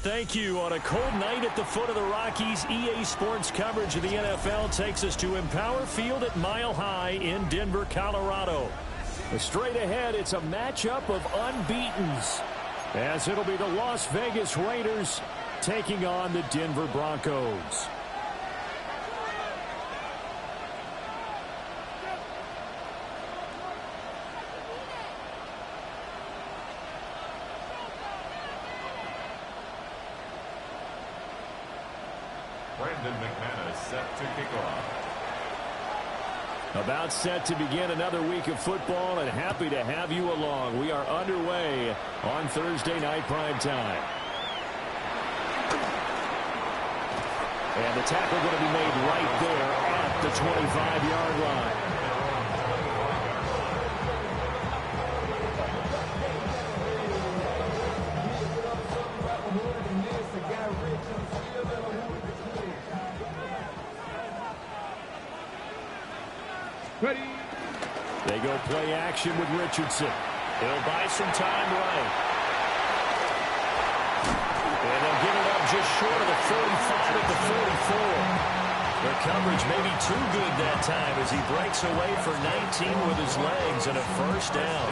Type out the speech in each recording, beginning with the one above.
thank you. On a cold night at the foot of the Rockies, EA Sports coverage of the NFL takes us to Empower Field at Mile High in Denver, Colorado. Straight ahead, it's a matchup of unbeatens, as it'll be the Las Vegas Raiders taking on the Denver Broncos. Brandon McManus set to kick off. About set to begin another week of football, and happy to have you along. We are underway on Thursday night prime time. And the tackle going to be made right there at the 25-yard line. Ready. They go play action with Richardson. He'll buy some time right. And they'll get it up just short of the 45 at the 44. The coverage may be too good that time as he breaks away for 19 with his legs and a first down.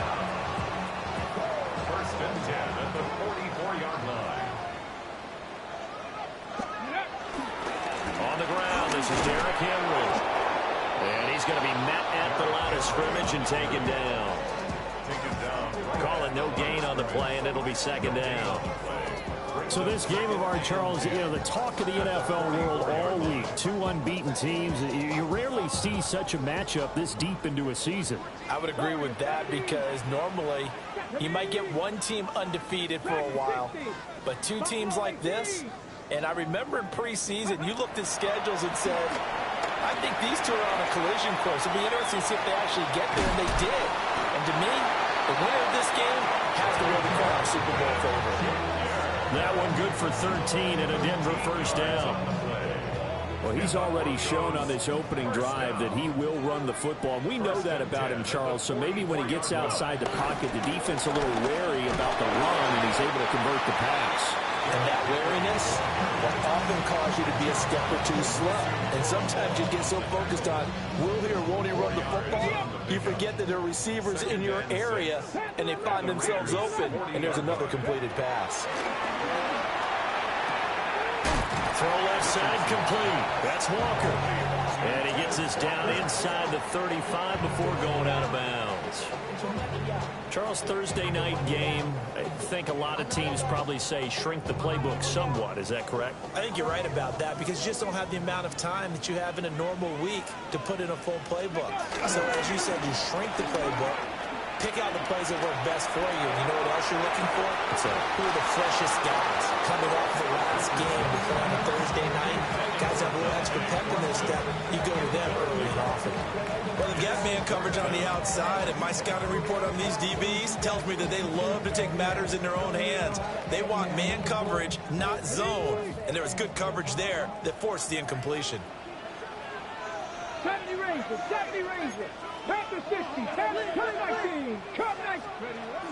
First and 10 at the 44-yard line. On the ground, this is Derrick Henry. And he's going to be met at the line of scrimmage and taken down. Call it no gain on the play, and it'll be second down. So this game of ours, Charles, you know, the talk of the NFL world all week. Two unbeaten teams. You rarely see such a matchup this deep into a season. I would agree with that because normally you might get one team undefeated for a while. But two teams like this, and I remember in preseason, you looked at schedules and said, I think these two are on a collision course. It'll be interesting to see if they actually get there, and they did. And to me, the winner of this game has the road to call Super Bowl favorite. That one good for 13 and a Denver first down. Well, he's already shown on this opening drive that he will run the football. We know that about him, Charles, so maybe when he gets outside the pocket, the defense a little wary about the run, and he's able to convert the pass. And that wariness will often cause you to be a step or two slow. And sometimes you get so focused on will he or won't he run the football, you forget that there are receivers in your area, and they find themselves open, and there's another completed pass. Throw left side complete. That's Walker. And he gets this down inside the 35 before going out of bounds. Charles, Thursday night game, I think a lot of teams probably say shrink the playbook somewhat. Is that correct? I think you're right about that because you just don't have the amount of time that you have in a normal week to put in a full playbook. So as you said, you shrink the playbook, pick out the plays that work best for you. And you know what else you're looking for? Who are the freshest guys coming off the last game to play on a Thursday night? Guys have a little extra pep in their step. You go to them early and often. Well, the gap man coverage on the outside, and my scouting report on these DBs tells me that they love to take matters in their own hands. They want man coverage, not zone. And there was good coverage there that forced the incompletion. 70 Rangers, 70 Rangers. Panther 60, turn 19, come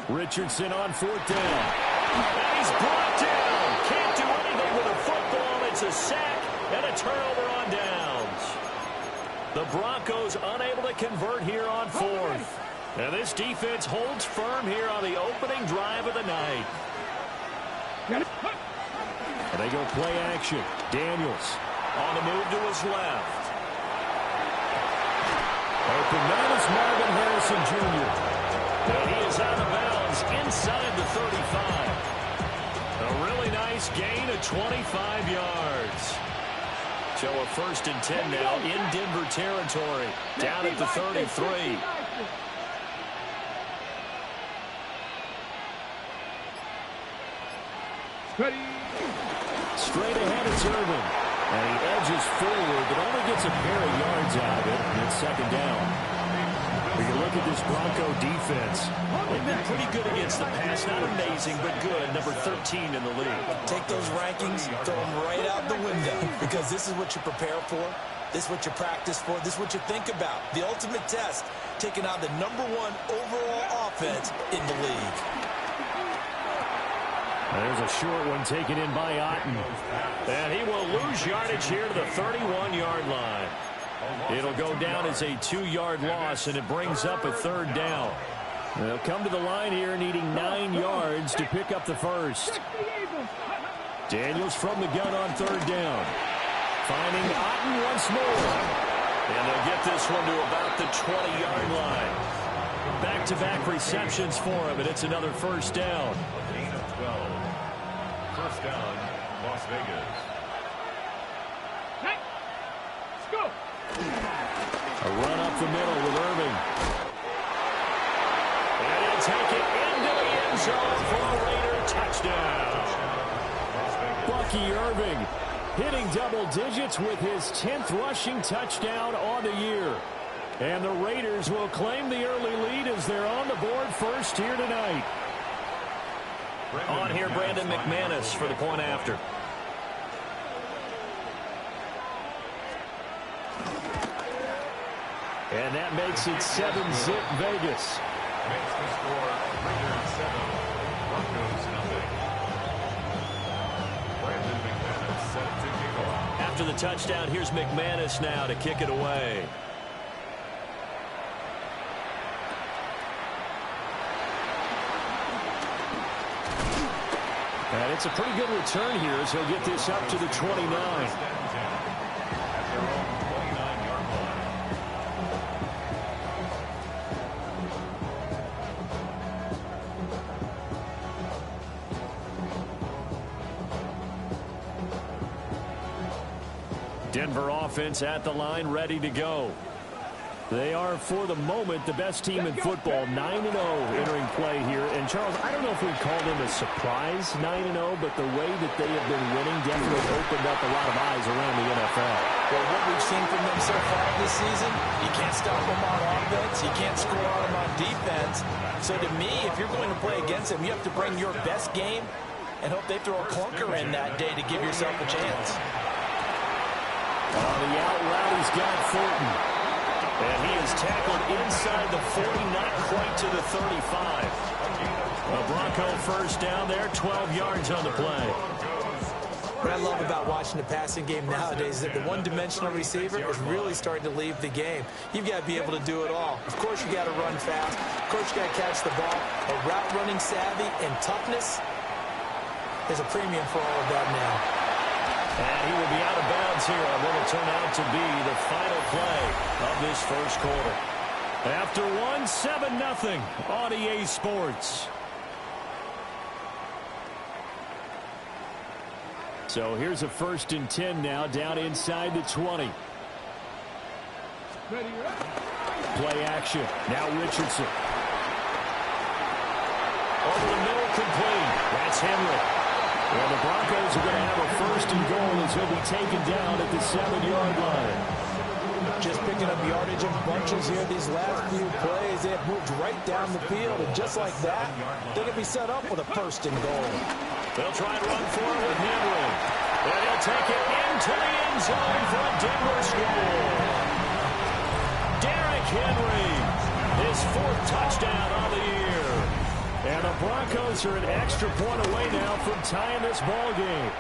19. Richardson on fourth down. And he's brought down. Can't do anything with a football. It's a sack and a turnover on downs. The Broncos unable to convert here on fourth. And this defense holds firm here on the opening drive of the night. And they go play action. Daniels on the move to his left. Open man is Marvin Harrison Jr. And he is out of bounds inside the 35. A really nice gain of 25 yards. So a first and 10 now in Denver territory. Down at the 33. Ready. Straight ahead it's Irvin. And he edges forward, but only gets a pair of yards out of it. And it's second down. We can look at this Bronco defense. They've been pretty good against the pass. Not amazing, but good. Number 13 in the league. Take those rankings, throw them right out the window. Because this is what you prepare for. This is what you practice for. This is what you think about. The ultimate test, taking on the #1 overall offense in the league. There's a short one taken in by Otten. And he will lose yardage here to the 31-yard line. It'll go down as a 2-yard loss, and it brings up a third down. They'll come to the line here needing 9 yards to pick up the first. Daniels from the gun on third down. Finding Otten once more. And they'll get this one to about the 20-yard line. Back-to-back receptions for him, and it's another first down. Gain of 12. First down, Las Vegas. Let's go. A run up the middle with Irving. And he'll take it into the end zone for a Raider touchdown. Bucky Irving hitting double digits with his 10th rushing touchdown on the year. And the Raiders will claim the early lead as they're on the board first here tonight. On here, Brandon McManus for the point after. And that makes it 7-zip Vegas. Makes the score Raiders 7, Broncos nothing. Brandon McManus set to kick off. After the touchdown, here's McManus now to kick it away. And it's a pretty good return here as he'll get this up to the 29. At their own 29-yard line. Denver offense at the line, ready to go. They are, for the moment, the best team in football, 9-0 entering play here. And, Charles, I don't know if we'd call them a surprise 9-0, but the way that they have been winning definitely opened up a lot of eyes around the NFL. Well, what we've seen from them so far this season, you can't stop them on offense, you can't score on them on defense. So, to me, if you're going to play against them, you have to bring your best game and hope they throw a clunker in that day to give yourself a chance. On the out route, he's got Thornton. And he is tackled inside the 40, not quite to the 35. A Bronco first down there, 12 yards on the play. What I love about watching the passing game nowadays is that the one-dimensional receiver is really starting to leave the game. You've got to be able to do it all. Of course, you got to run fast. Of course, you got to catch the ball. A route running savvy and toughness is a premium for all of that now. And he will be out of bounds here on what will turn out to be the final play of this first quarter. After one, 7-0 on EA Sports. So here's a 1st and 10 now, down inside the 20. Play action. Now Richardson. Over the middle, complete. That's Henry. Well, the Broncos are going to have a 1st and goal as he'll be taken down at the 7-yard line. Just picking up yardage in bunches here these last few plays. They have moved right down the field, and just like that, they can be set up with a 1st and goal. They'll try and run forward with Henry. And he'll take it into the end zone for a Denver score. Derrick Henry, his 4th touchdown on the year. And the Broncos are an extra point away now from tying this ball game.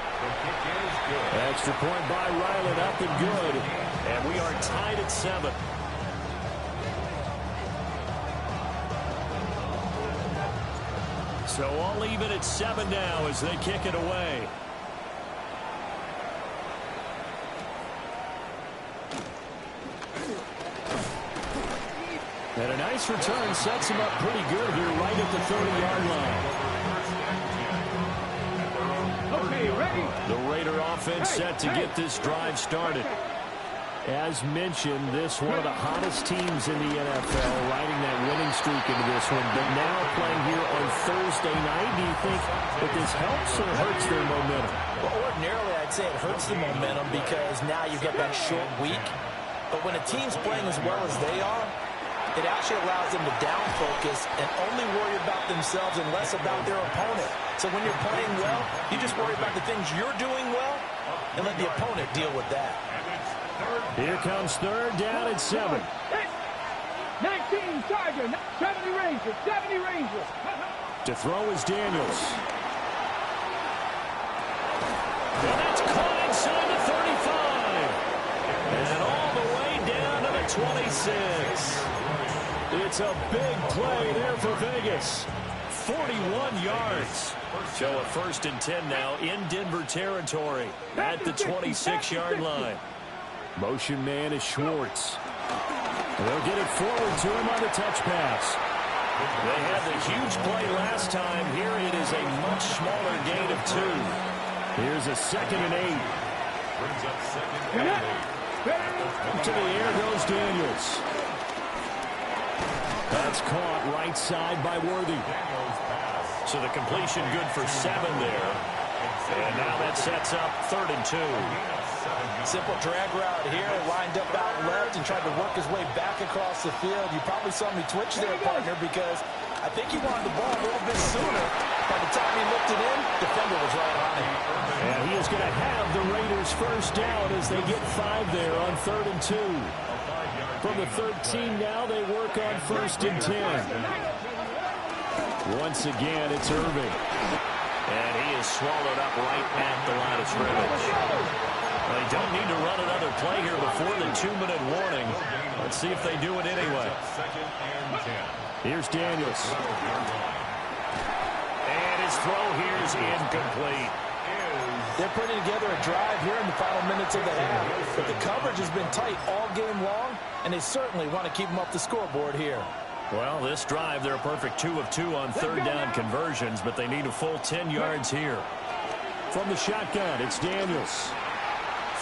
Extra point by Ryland, up and good. And we are tied at 7. So all even at 7 now as they kick it away. And a nice return sets him up pretty good here right at the 30-yard line. Okay, ready? The Raider offense set to get this drive started. As mentioned, this one of the hottest teams in the NFL, riding that winning streak into this one. But now playing here on Thursday night, do you think that this helps or hurts their momentum? Well, ordinarily, I'd say it hurts the momentum because now you get that short week. But when a team's playing as well as they are, it actually allows them to down focus and only worry about themselves and less about their opponent. So when you're playing well, you just worry about the things you're doing well and let the opponent deal with that. Here comes 3rd down at 7. 19 Charger, 70 Rangers, 70 Rangers. To throw is Daniels. 26. It's a big play there for Vegas. 41 yards. So a 1st and 10 now in Denver territory at the 26-yard line. Motion man is Schwartz. They'll get it forward to him on the touch pass. They had the huge play last time. Here it is a much smaller gain of 2. Here's a 2nd and 8. Brings up 2nd and 8. To the air goes Daniels. That's caught right side by Worthy. So the completion good for 7 there. And now that sets up 3rd and 2. Simple drag route here, lined up out left and tried to work his way back across the field. You probably saw me twitch there, partner, because I think he wanted the ball a little bit sooner. By the time he looked it in, defender was right on him. And he is going to have the Raiders 1st down as they get 5 there on 3rd and 2. From the 13 now, they work on 1st and 10. Once again, it's Irving. And he is swallowed up right at the line of scrimmage. They don't need to run another play here before the 2-minute warning. Let's see if they do it anyway. Here's Daniels. And his throw here is incomplete. They're putting together a drive here in the final minutes of the half. But the coverage has been tight all game long, and they certainly want to keep them up the scoreboard here. Well, this drive, they're a perfect 2 of 2 on 3rd down conversions, but they need a full 10 yards here. From the shotgun, it's Daniels.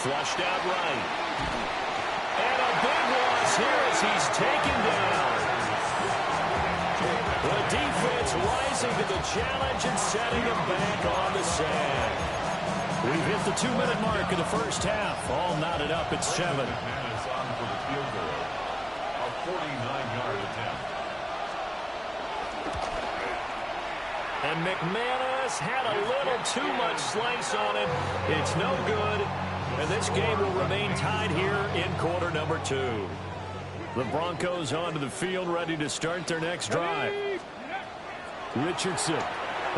Flushed out right. And a big loss here as he's taken down. The defense rising to the challenge and setting him back on the sand. We've hit the 2-minute mark in the 1st half. All knotted up at 7. McManus on for the field goal. A 49-yard attempt. And McManus had a little too much slice on it. It's no good. And this game will remain tied here in quarter number 2. The Broncos onto the field, ready to start their next drive. Richardson.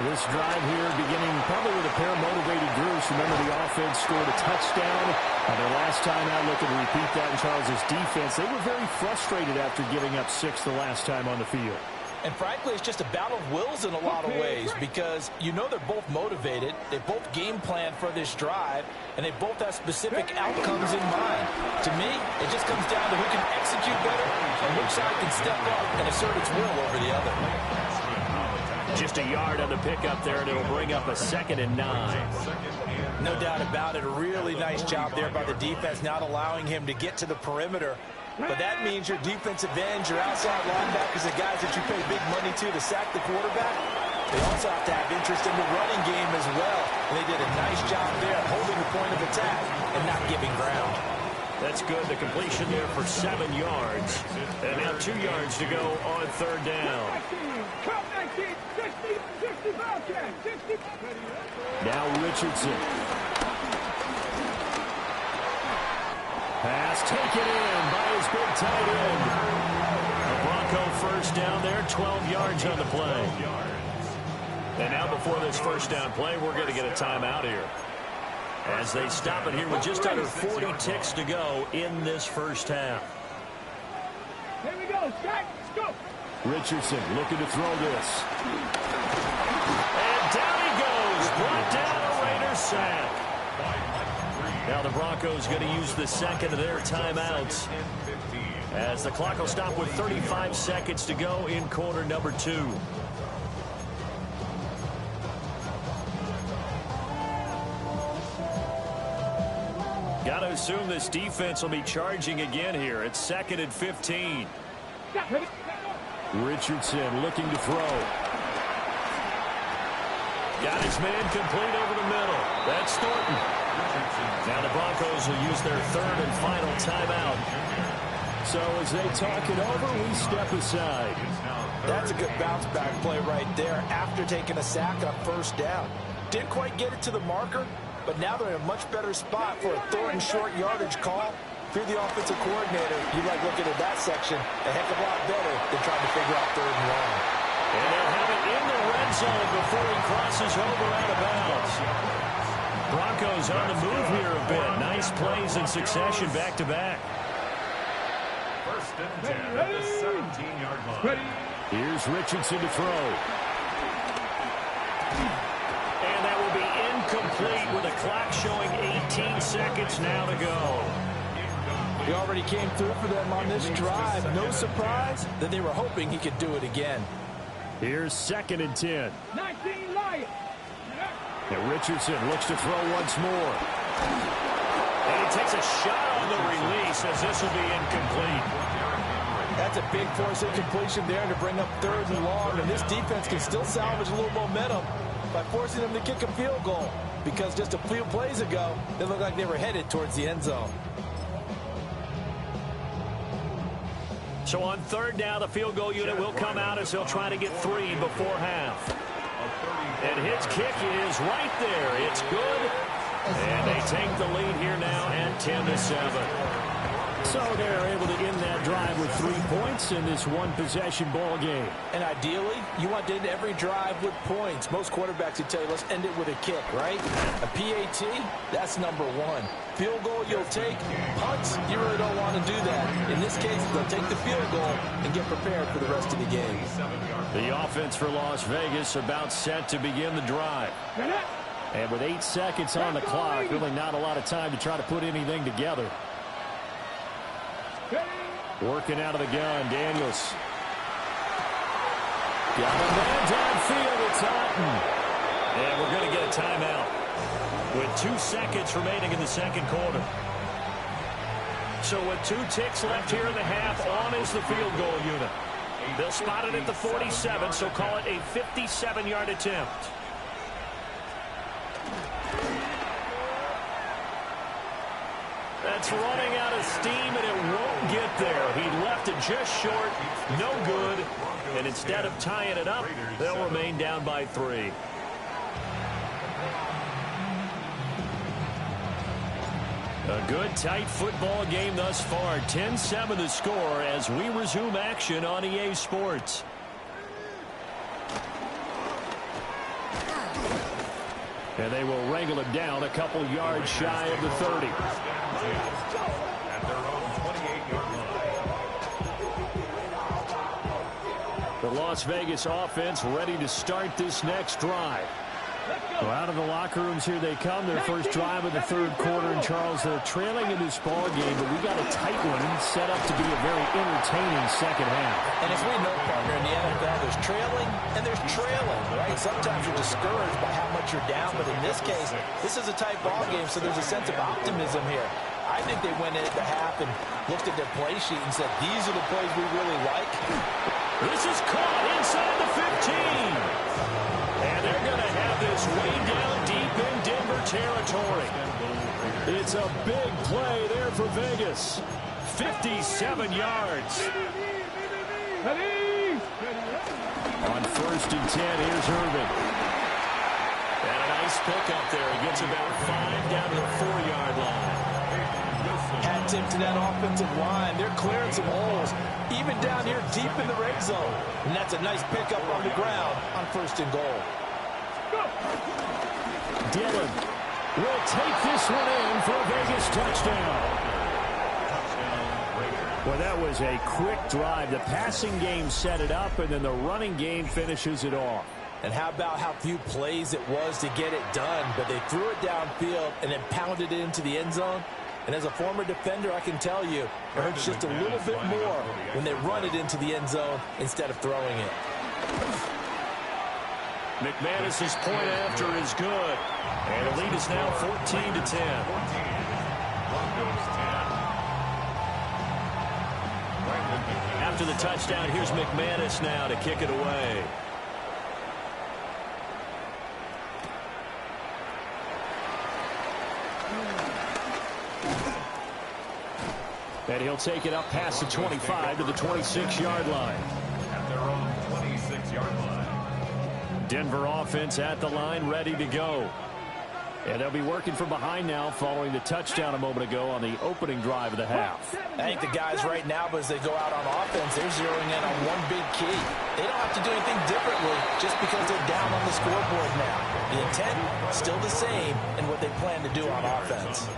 This drive here beginning probably with a pair of motivated groups. Remember, the offense scored a touchdown. Their last time out, looking to repeat that in Charles' defense. They were very frustrated after giving up 6 the last time on the field. And frankly, it's just a battle of wills in a lot of ways because you know they're both motivated. They both game plan for this drive, and they both have specific outcomes in mind. To me, it just comes down to who can execute better and which side can step up and assert its will over the other. Just a yard on the pickup there, and it'll bring up a 2nd and 9. No doubt about it. A really nice job there by the defense, not allowing him to get to the perimeter. But that means your defensive ends, your outside linebackers, the guys that you pay big money to sack the quarterback, they also have to have interest in the running game as well. And they did a nice job there holding the point of attack and not giving ground. That's good. The completion there for 7 yards. And now 2 yards to go on 3rd down. Now Richardson. Pass taken in by his big tight end. The Bronco 1st down there, 12 yards on the play. And now before this 1st down play, we're going to get a timeout here. As they stop it here with just under 40 ticks to go in this 1st half. Here we go, Scott. Let's go. Richardson looking to throw this. And down he goes. Brought down a Raiders sack. Now the Broncos going to use the 2nd of their timeouts as the clock will stop with 35 seconds to go in quarter number 2. Got to assume this defense will be charging again here. It's 2nd and 15. Richardson looking to throw. Got his man complete over the middle. That's Thornton. Now the Broncos will use their 3rd and final timeout. So as they talk it over, we step aside. That's a good bounce back play right there after taking a sack on 1st down. Didn't quite get it to the marker, but now they're in a much better spot for a Thornton short yardage call. If you're the offensive coordinator, you like looking at that section a heck of a lot better than trying to figure out 3rd and long. And they'll have it in the red zone before he crosses over out of bounds. Broncos on the move here a bit. Nice plays in succession back-to-back. and 10 at the 17-yard line. Here's Richardson to throw. And that will be incomplete with a clock showing 18 seconds now to go. He already came through for them on this drive. No surprise that they were hoping he could do it again. Here's 2nd and 10. 19 Lions. And Richardson looks to throw once more. And he takes a shot on the release as this will be incomplete. That's a big force incompletion there to bring up 3rd and long. And this defense can still salvage a little momentum by forcing them to kick a field goal. Because just a few plays ago, they looked like they were headed towards the end zone. So on 3rd down, the field goal unit will come out as they'll try to get 3 before half. And his kick is right there. It's good. And they take the lead here now at 10-7. So they're able to end that drive with 3 points in this one-possession ball game. And ideally, you want to end every drive with points. Most quarterbacks would tell you, let's end it with a kick, right? A PAT, that's number 1. Field goal you'll take. Punts, you really don't want to do that. In this case, they'll take the field goal and get prepared for the rest of the game. The offense for Las Vegas about set to begin the drive. And with 8 seconds on the clock, really not a lot of time to try to put anything together. Working out of the gun, Daniels. Got a man downfield, it's Otten. And we're going to get a timeout with 2 seconds remaining in the 2nd quarter. So with 2 ticks left here in the half, on is the field goal unit. They'll spot it at the 47, so call it a 57-yard attempt. That's running out of steam, and it won't get there. He left it just short, no good. And instead of tying it up, they'll remain down by 3. A good, tight football game thus far. 10-7 the score as we resume action on EA Sports. And they will wrangle him down a couple yards shy of the 30. At their own 28-yard line. The Las Vegas offense ready to start this next drive. So out of the locker rooms here they come. Their first drive of the 3rd quarter. And Charles, they're trailing in this ball game, but we got a tight one set up to be a very entertaining second half. And as we know, partner, in the NFL, there's trailing and there's trailing, right? Sometimes you're discouraged by how much you're down, but in this case, this is a tight ball game, so there's a sense of optimism here. I think they went into the half and looked at their play sheet and said, these are the plays we really like. This is caught inside the 15. And they're going to have this way down deep in Denver territory. It's a big play there for Vegas. 57 yards. On 1st and 10, here's Irvin. And a nice pickup there. He gets about 5 down to the 4-yard line. Hat tip to that offensive line. They're clearing some holes, even down here deep in the red zone. And that's a nice pickup on the ground on 1st and goal. Dillon will take this one in for a Vegas touchdown. Well, that was a quick drive. The passing game set it up, and then the running game finishes it off. And how about how few plays it was to get it done, but they threw it downfield and then pounded it into the end zone. And as a former defender, I can tell you, it hurts just a little bit more when they run it into the end zone instead of throwing it. McManus's point after is good. And the lead is now 14-10. After the touchdown, here's McManus now to kick it away. And he'll take it up past the 25 to the 26-yard line. At their own 26-yard line. Denver offense at the line, ready to go. And they'll be working from behind now following the touchdown a moment ago on the opening drive of the half. I think the guys right now, as they go out on offense, they're zeroing in on one big key. They don't have to do anything differently just because they're down on the scoreboard now. The intent, still the same, and what they plan to do on offense.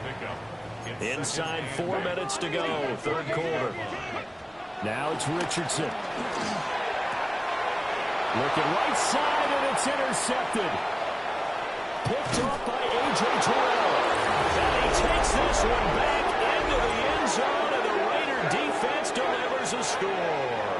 Inside 4 minutes to go, 3rd quarter. Now it's Richardson. Looking right side, and it's intercepted. Picked off by A.J. Terrell. And he takes this one back into the end zone, and the Raider defense delivers a score.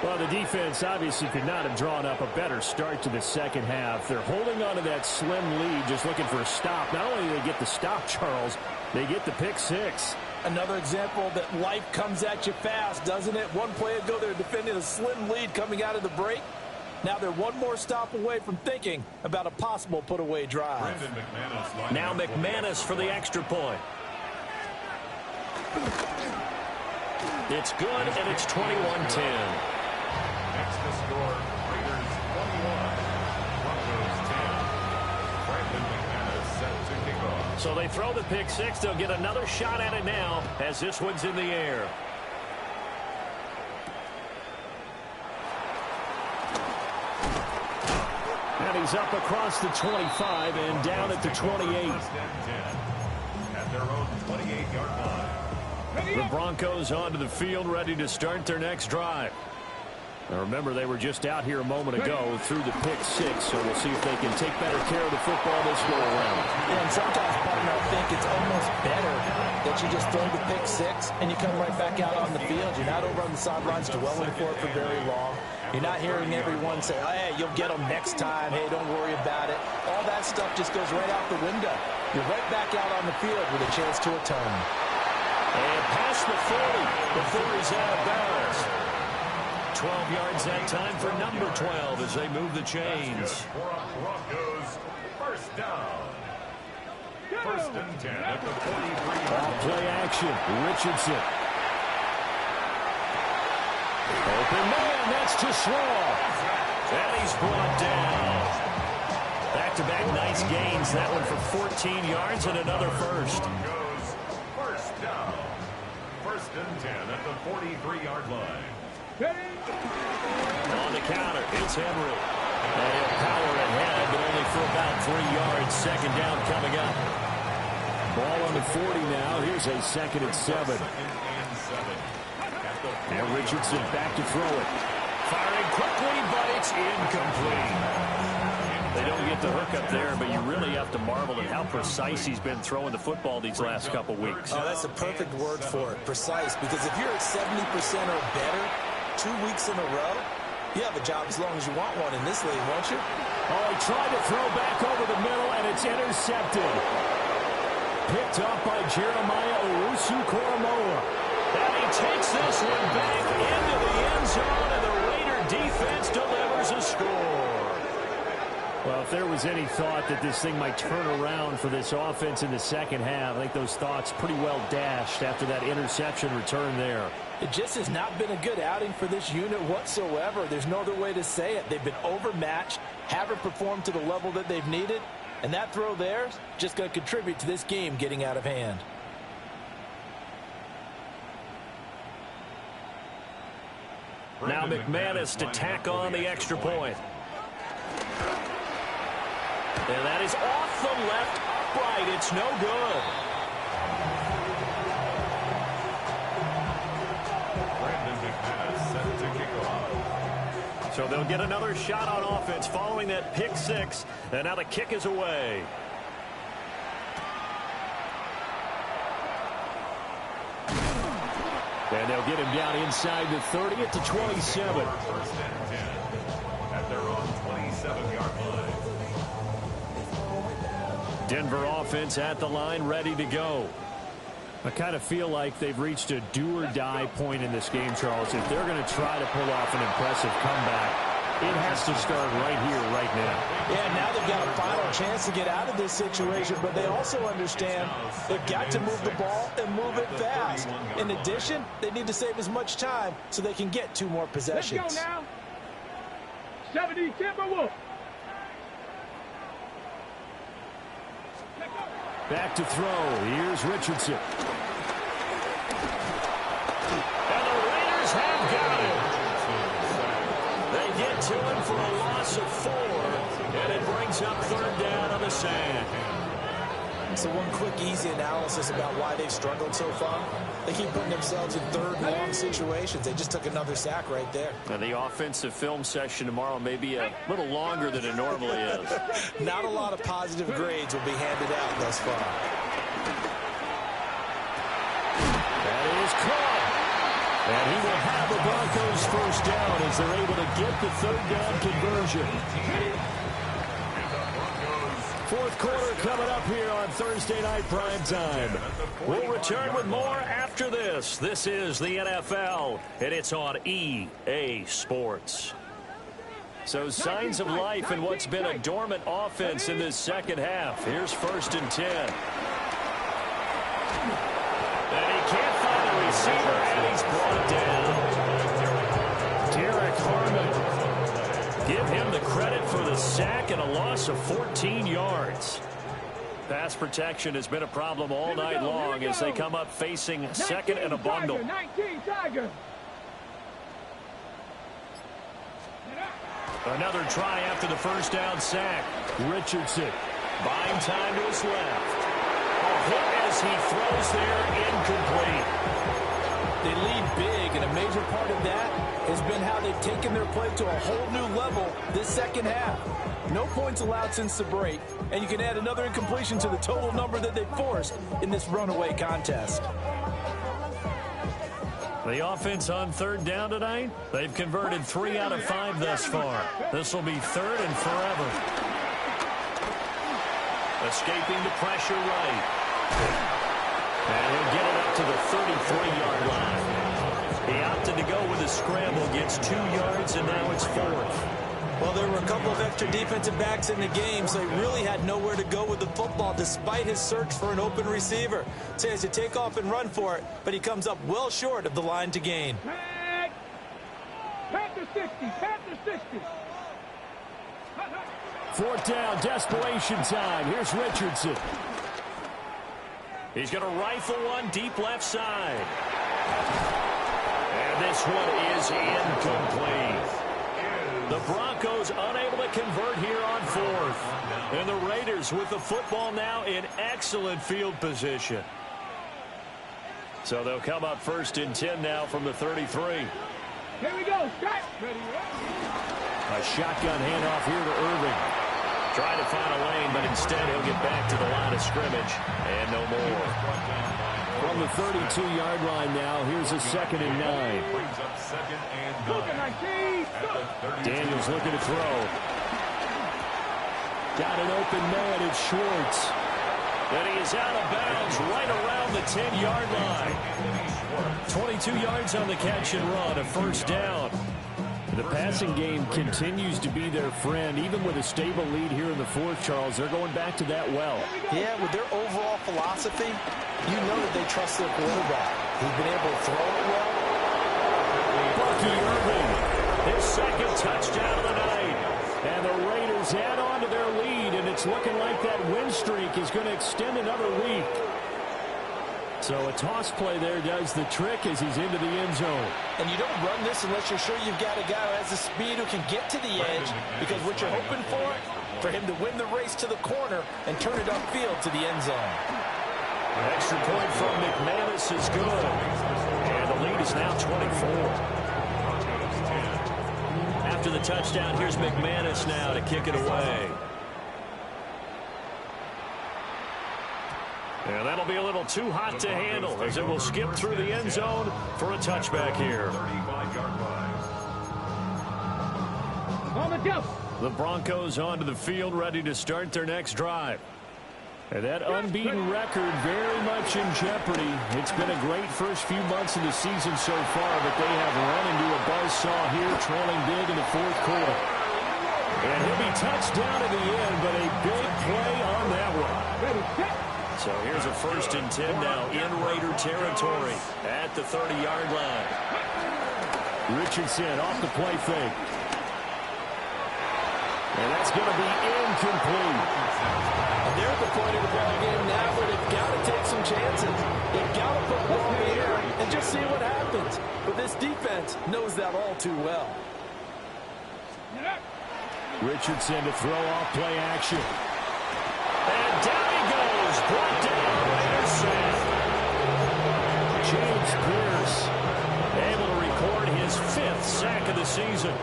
Well, the defense obviously could not have drawn up a better start to the second half. They're holding on to that slim lead, just looking for a stop. Not only do they get the stop, Charles, they get the pick six. Another example that life comes at you fast, doesn't it? One play ago, they're defending a slim lead coming out of the break. Now they're one more stop away from thinking about a possible put-away drive. Now McManus for the extra point. It's good, and it's 21-10. Next to score, Raiders 21, Broncos 10. Brandon McManus set to kick off. So they throw the pick six. They'll get another shot at it now as this one's in the air. And he's up across the 25 and down at the 28. At their own 28-yard line. The Broncos onto the field, ready to start their next drive. Now remember, they were just out here a moment ago through the pick six, so we'll see if they can take better care of the football this go around. Yeah, and sometimes, partner, I think it's almost better that you just throw the pick six and you come right back out on the field. You're not over on the sidelines dwelling for it for very long. You're not hearing everyone say, oh, hey, you'll get them next time. Hey, don't worry about it. All that stuff just goes right out the window. You're right back out on the field with a chance to atone. And past the 40 before he's out of bounds. 12 yards that time for number 12 as they move the chains. Broncos, first down. First and 10 at the 43. Play action. Richardson. Open man. That's to Slaw. And he's brought down. Back-to-back nice gains. That one for 14 yards and another first. Broncos, first down. First and 10 at the 43-yard line. On the counter, it's Henry. And he'll power ahead, but only for about 3 yards. Second down coming up. Ball on the 40 now. Here's a 2nd and 7. And Richardson back to throw it. Firing quickly, but it's incomplete. They don't get the hook up there, but you really have to marvel at how precise he's been throwing the football these last couple weeks. Oh, that's a perfect word for it, precise, because if you're at 70% or better 2 weeks in a row, you have a job as long as you want one in this league, won't you? Oh, he tried to throw back over the middle, and it's intercepted. Picked off by Jeremiah Owusu-Koramoah. And he takes this one back into the end zone, and the Raider defense delivers a score. Well, if there was any thought that this thing might turn around for this offense in the second half, I think those thoughts pretty well dashed after that interception return there. It just has not been a good outing for this unit whatsoever. There's no other way to say it. They've been overmatched, haven't performed to the level that they've needed, and that throw there is just going to contribute to this game getting out of hand. Now McManus to tack on the extra point. And that is off the left upright. It's no good. Brandon McManus set to kick off. So they'll get another shot on offense following that pick six. And now the kick is away. And they'll get him down inside the 30 at the 27. First and 10 at their own 27-yard line. Denver offense at the line, ready to go. I kind of feel like they've reached a do-or-die point in this game, Charles. If they're going to try to pull off an impressive comeback, it has to start right here, right now. Yeah, now they've got a final chance to get out of this situation, but they also understand they've got to move the ball and move it fast. In addition, they need to save as much time so they can get 2 more possessions. Let's go now. 70 Timberwolves. Back to throw. Here's Richardson. And the Raiders have got him. They get to him for a loss of 4. And it brings up 3rd down on the sand. So one quick, easy analysis about why they've struggled so far. They keep putting themselves in third and long situations. They just took another sack right there. And the offensive film session tomorrow may be a little longer than it normally is. Not a lot of positive grades will be handed out thus far. That is caught. And he will have the Broncos first down as they're able to get the third down conversion. Fourth quarter coming up here on Thursday Night Prime Time. We'll return with more after this. This is the NFL, and it's on EA Sports. So signs of life in what's been a dormant offense in this second half. Here's 1st and 10. And he can't find a receiver, and he's brought down. Derek Harmon. Give him the credit for the sack and a loss of 14 yards. Pass protection has been a problem all night long as they come up facing second and a bundle. 19 Tiger. Another try after the first down sack. Richardson buying time to his left. A hit as he throws there, incomplete. They lead big, and a major part of that has been how they've taken their play to a whole new level this second half. No points allowed since the break, and you can add another incompletion to the total number that they forced in this runaway contest. The offense on third down tonight, they've converted 3 out of 5 thus far. This will be third and forever. Escaping the pressure right. And he'll get it up to the 33-yard line. He opted to go with a scramble, gets 2 yards, and now it's 4th. Well, there were a couple of extra defensive backs in the game, so he really had nowhere to go with the football despite his search for an open receiver. So he has to take off and run for it, but he comes up well short of the line to gain. Panther 60, Panther 60. 4th down, desperation time. Here's Richardson. He's going to rifle one deep left side. And this one is incomplete. The Broncos unable to convert here on 4th. And the Raiders with the football now in excellent field position. So they'll come up 1st and 10 now from the 33. Here we go. Start. Ready. A shotgun handoff here to Irving. Trying to find a lane, but instead he'll get back to the line of scrimmage. And no more. From the 32-yard line now, here's a 2nd and 9. Daniels looking to throw. Got an open man, it's Schwartz. And he is out of bounds right around the 10-yard line. 22 yards on the catch and run, a 1st down. The passing game continues to be their friend. Even with a stable lead here in the 4th, Charles, they're going back to that well. Yeah, with their overall philosophy, you know that they trust their quarterback. He's been able to throw it well. Bucky Irving, his 2nd touchdown of the night. And the Raiders add on to their lead, and it's looking like that win streak is going to extend another week. So a toss play there does the trick as he's into the end zone. And you don't run this unless you're sure you've got a guy who has the speed who can get to the edge, because what you're hoping for him to win the race to the corner and turn it upfield to the end zone. An extra point from McManus is good. And the lead is now 24. After the touchdown, here's McManus now to kick it away. And that'll be a little too hot to handle as it will skip through the end zone for a touchback here. On the jump. The Broncos onto the field ready to start their next drive. And that unbeaten record very much in jeopardy. It's been a great first few months of the season so far, but they have run into a buzzsaw here, trailing big in the 4th quarter. And he'll be touched down at the end, but a big play on that one. So here's a 1st and 10 now in Raider territory at the 30-yard line. Richardson off the play fake. And that's going to be incomplete. And they're at the point of the ball game now where they've got to take some chances. They've got to put the ball in the air and just see what happens. But this defense knows that all too well. Richardson to throw off play action. And down he goes, brought down. Raiders sack. James Pierce able to record his 5th sack of the season.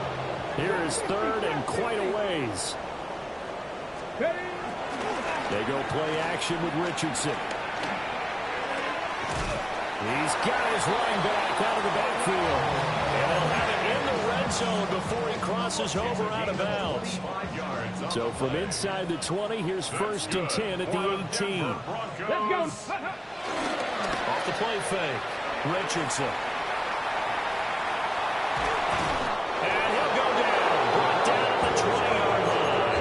Here is 3rd and quite a ways. They go play action with Richardson. He's got his running back out of the backfield. And they'll have it in the red zone before he crosses over out of bounds. So from inside the 20, here's 1st and 10 at the 18. Let's go. Off the play fake. Richardson. And he'll go down. Brought down at the 20-yard line.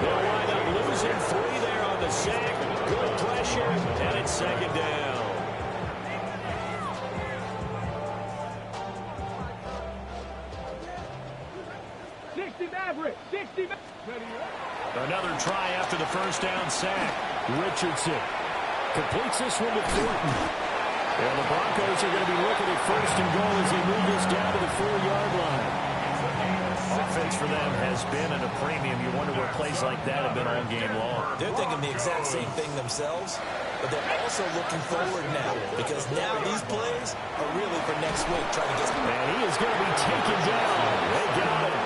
They'll wind up losing 3 there on the sack. Good pressure, and it's 2nd down. Another try after the 1st down sack. Richardson completes this one to Thornton. And the Broncos are going to be looking at 1st and goal as they move this down to the 4-yard line. Offense for them has been at a premium. You wonder where plays like that have been all game long. They're thinking the exact same thing themselves, but they're also looking forward now because now these plays are really for next week trying to get. And he is going to be taken down. They got it.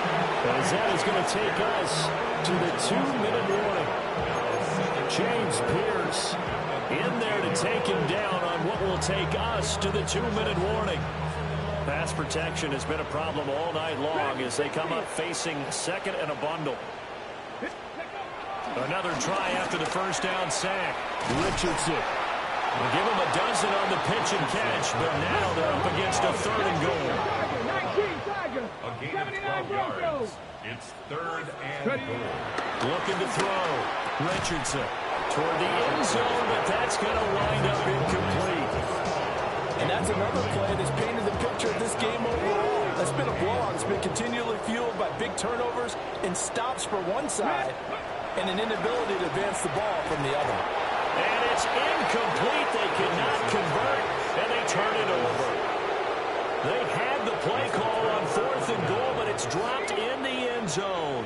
As that is going to take us to the 2-minute warning. James Pierce in there to take him down on what will take us to the 2-minute warning. Pass protection has been a problem all night long as they come up facing 2nd and a bundle. Another try after the 1st down sack. Richardson. We'll give him a dozen on the pitch and catch, but now they're up against a 3rd and goal. A gain of 12 yards. It's 3rd and goal. Looking to throw. Richardson toward the end zone, but that's going to wind up incomplete. And that's another play that's painted the picture of this game overall. That's been a blowout. It's been continually fueled by big turnovers and stops for one side and an inability to advance the ball from the other. And it's incomplete. They cannot convert, and they turn it over. They had the play call on 4th and goal, but it's dropped in the end zone.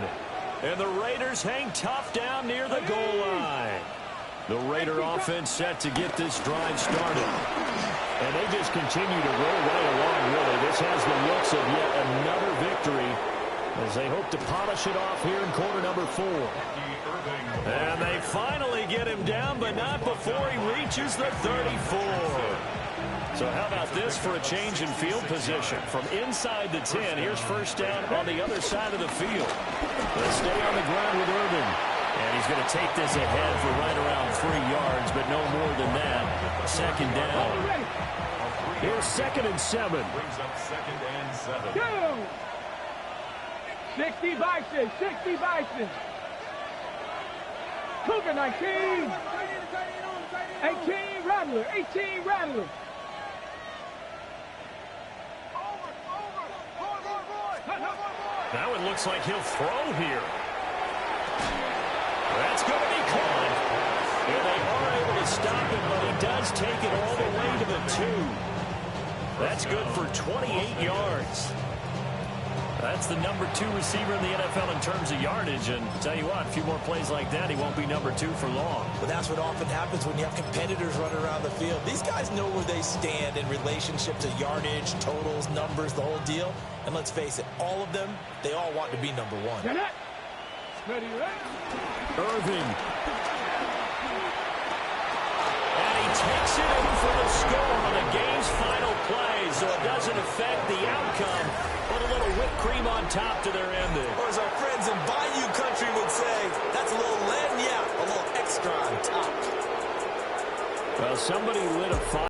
And the Raiders hang tough down near the goal line. The Raider offense set to get this drive started. And they just continue to roll right along, really. This has the looks of yet another victory as they hope to polish it off here in quarter number 4. And they finally get him down, but not before he reaches the 34. So how about this for a change in field position? From inside the 10, here's 1st down on the other side of the field. Let's stay on the ground with Irvin. And he's going to take this ahead for right around 3 yards, but no more than that. 2nd down. Here's 2nd and 7. Brings up 2nd and 7. Go! 60 Bison, 60 Bison. Cougar 19. 18 Rattler, 18 Rattler. Now it looks like he'll throw here. That's going to be caught. And they are able to stop him, but he does take it all the way to the 2. That's good for 28 yards. That's the number 2 receiver in the NFL in terms of yardage. And tell you what, a few more plays like that, he won't be number 2 for long. But that's what often happens when you have competitors running around the field. These guys know where they stand in relationship to yardage, totals, numbers, the whole deal. And let's face it, all of them, they all want to be number 1. Irving. And he takes it in for the score on the game's final play, so it doesn't affect the outcome, but a little whipped cream on top to their ending. Or as our friends in Bayou Country would say, that's a little lagniappe, a little extra on top. Well, somebody lit a fire.